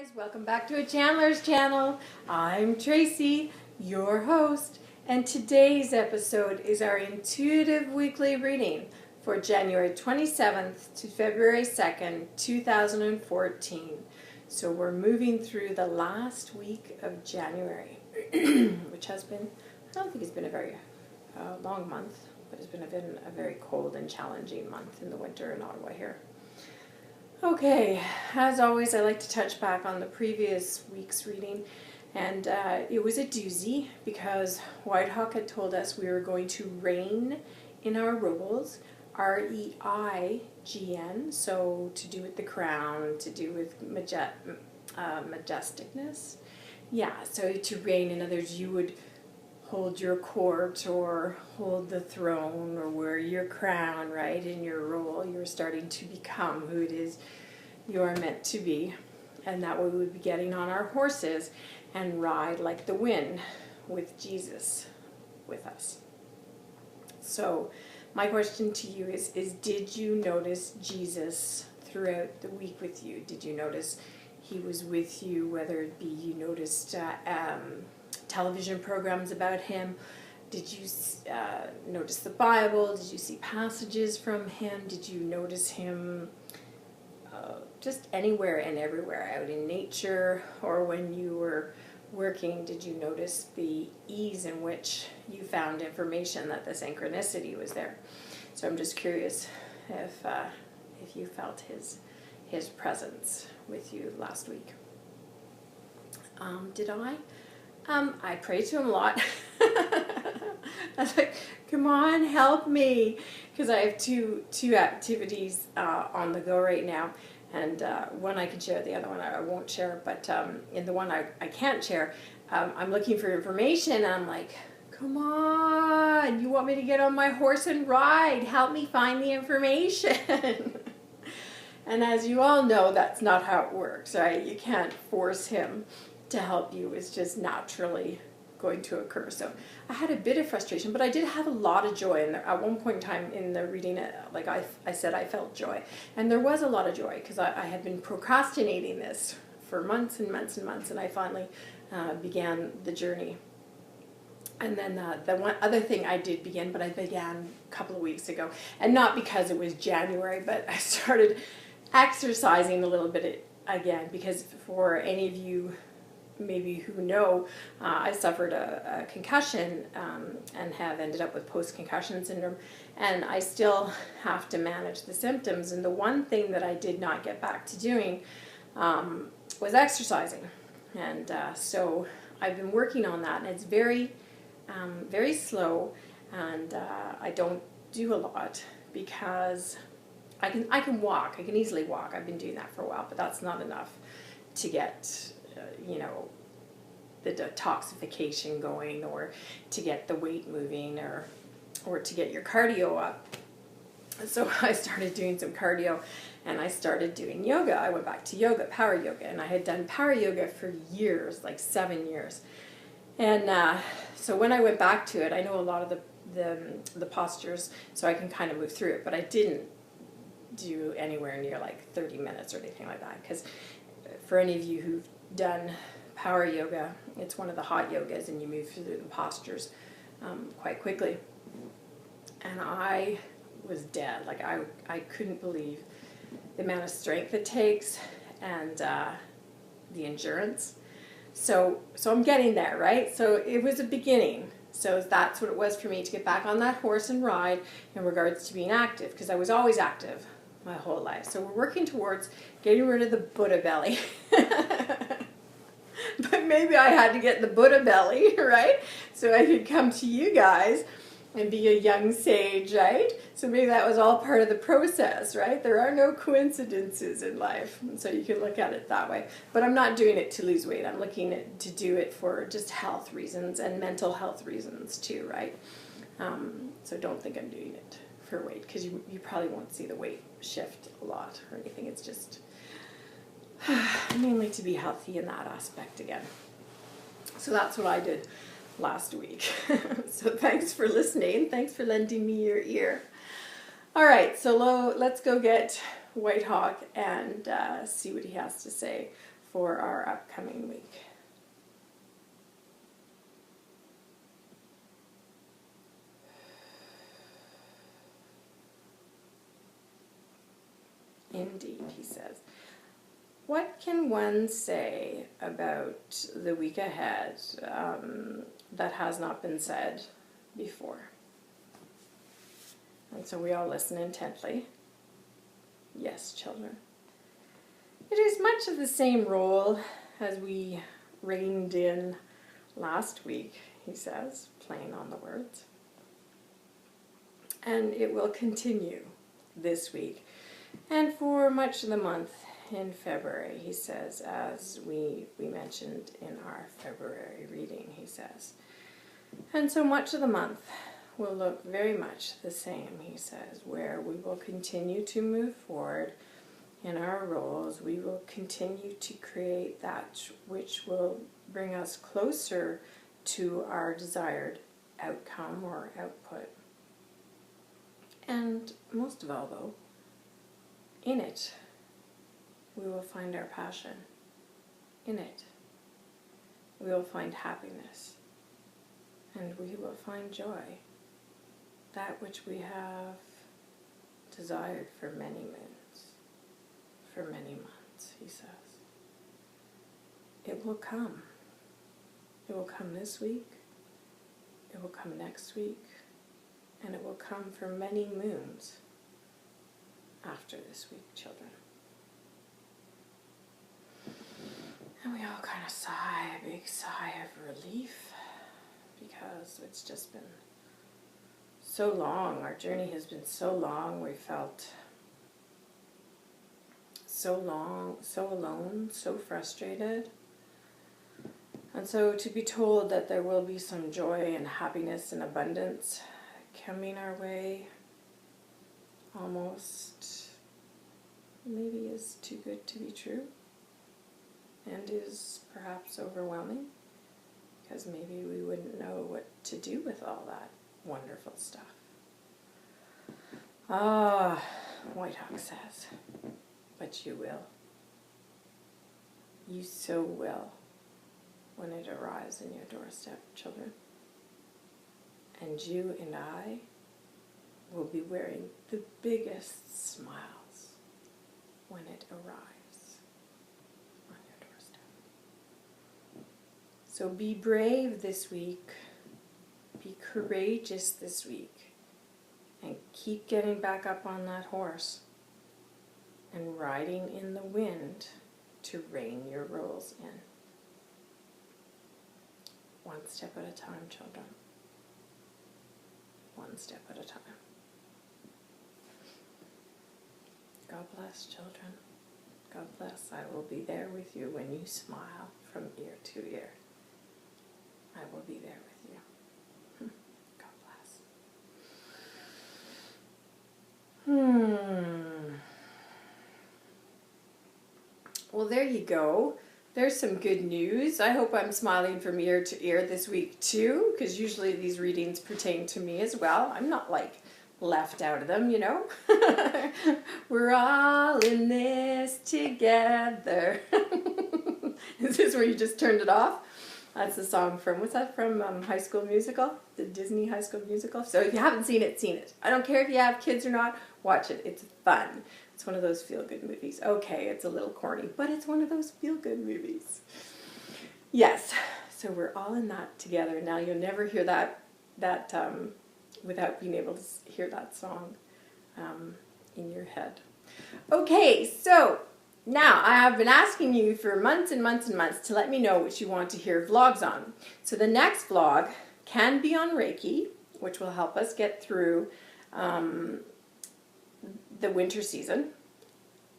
guys, welcome back to a Chandler's channel. I'm Tracy, your host, and today's episode is our intuitive weekly reading for January 27th to February 2nd, 2014. So we're moving through the last week of January, which has been, I don't think it's been a very long month, but it's been a very cold and challenging month in the winter in Ottawa here. Okay, as always, I like to touch back on the previous week's reading, and it was a doozy because Whitehawk had told us we were going to reign in our roles, R-E-I-G-N, so to do with the crown, to do with majesticness. Yeah, so to reign, in other words, you would hold your court or hold the throne or wear your crown, right, in your role. You're starting to become who it is you're meant to be. And that way we would be getting on our horses and ride like the wind with Jesus with us. So my question to you is did you notice Jesus throughout the week with you? Did you notice he was with you, whether it be you noticed television programs about him? Did you notice the Bible? Did you see passages from him? Did you notice him just anywhere and everywhere, out in nature, or when you were working? Did you notice the ease in which you found information, that the synchronicity was there? So I'm just curious if you felt his presence with you last week. Did I? I pray to him a lot. I was like, come on, help me. Because I have two activities on the go right now. And one I can share, the other one I won't share. But in the one I can't share, I'm looking for information. And I'm like, come on, you want me to get on my horse and ride? Help me find the information. And as you all know, that's not how it works, right? You can't force him to help you. It's just naturally going to occur. So I had a bit of frustration, but I did have a lot of joy. And at one point in time in the reading, like I said, I felt joy. And there was a lot of joy because I had been procrastinating this for months and months and months, and I finally began the journey. And then the one other thing I did begin, but I began a couple of weeks ago, and not because it was January, but I started exercising a little bit again, because for any of you maybe who know, I suffered a concussion and have ended up with post-concussion syndrome, and I still have to manage the symptoms. And the one thing that I did not get back to doing was exercising, and so I've been working on that, and it's very slow, and I don't do a lot because I can walk. I can easily walk. I've been doing that for a while, but that's not enough to get the detoxification going, or to get the weight moving, or to get your cardio up. So I started doing some cardio, and I started doing yoga. I went back to yoga, power yoga, and I had done power yoga for years, like 7 years. And so when I went back to it, I know a lot of the postures, so I can kind of move through it, but I didn't do anywhere near like 30 minutes or anything like that, because for any of you who've done power yoga, it's one of the hot yogas, and you move through the postures quite quickly. And I was dead. Like I couldn't believe the amount of strength it takes, and the endurance. So I'm getting there, right? So it was a beginning. So that's what it was for me, to get back on that horse and ride in regards to being active, because I was always active my whole life. So we're working towards getting rid of the Buddha belly. But maybe I had to get the Buddha belly, right? So I could come to you guys and be a young sage, right? So maybe that was all part of the process, right? There are no coincidences in life. And so you can look at it that way. But I'm not doing it to lose weight. I'm looking to do it for just health reasons and mental health reasons too, right? So don't think I'm doing it for weight, because you probably won't see the weight shift a lot or anything. It's just mainly to be healthy in that aspect again. So that's what I did last week. So thanks for listening. Thanks for lending me your ear. All right, so let's go get Whitehawk and see what he has to say for our upcoming week. Indeed, he says. What can one say about the week ahead that has not been said before? And so we all listen intently. Yes, children. It is much of the same role as we reined in last week, he says, playing on the words. And it will continue this week and for much of the month in February, he says, as we mentioned in our February reading, he says. And so much of the month will look very much the same, he says, where we will continue to move forward in our roles. We will continue to create that which will bring us closer to our desired outcome or output. And most of all, though, in it, we will find our passion. In it, we will find happiness. And we will find joy. That which we have desired for many moons, for many months, he says. It will come. It will come this week. It will come next week. And it will come for many moons after this week, children. And we all kind of sigh, a big sigh of relief, because it's just been so long. Our journey has been so long. We felt so long, so alone, so frustrated. And so to be told that there will be some joy and happiness and abundance coming our way almost maybe is too good to be true, and is perhaps overwhelming, because maybe we wouldn't know what to do with all that wonderful stuff. Ah, Whitehawk says, but you will. You so will when it arrives in your doorstep, children. And you and I will be wearing the biggest smiles when it arrives on your doorstep. So be brave this week. Be courageous this week. And keep getting back up on that horse and riding in the wind to rein your roles in. One step at a time, children. One step at a time. God bless, children. God bless. I will be there with you when you smile from ear to ear. I will be there with you. God bless. Well, there you go. There's some good news. I hope I'm smiling from ear to ear this week too, because usually these readings pertain to me as well. I'm not like left out of them, you know. We're all in this together. Is this where you just turned it off? That's the song from, what's that from, High School Musical? The Disney High School Musical? So if you haven't seen it. I don't care if you have kids or not, watch it. It's fun. It's one of those feel-good movies. Okay, it's a little corny, but it's one of those feel-good movies. Yes, so we're all in that together. Now you'll never hear that without being able to hear that song in your head. Okay, so now I have been asking you for months and months and months to let me know what you want to hear vlogs on. So the next vlog can be on Reiki, which will help us get through the winter season,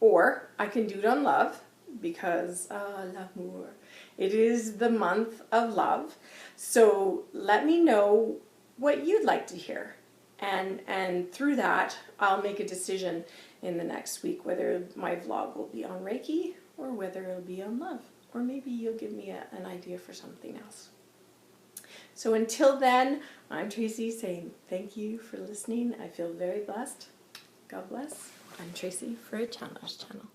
or I can do it on love, because l'amour, it is the month of love. So let me know what you'd like to hear, and through that I'll make a decision in the next week whether my vlog will be on Reiki or whether it'll be on love, or maybe you'll give me an idea for something else. So until then, I'm Tracy saying thank you for listening. I feel very blessed. God bless. I'm Tracy for a Channel's Channel.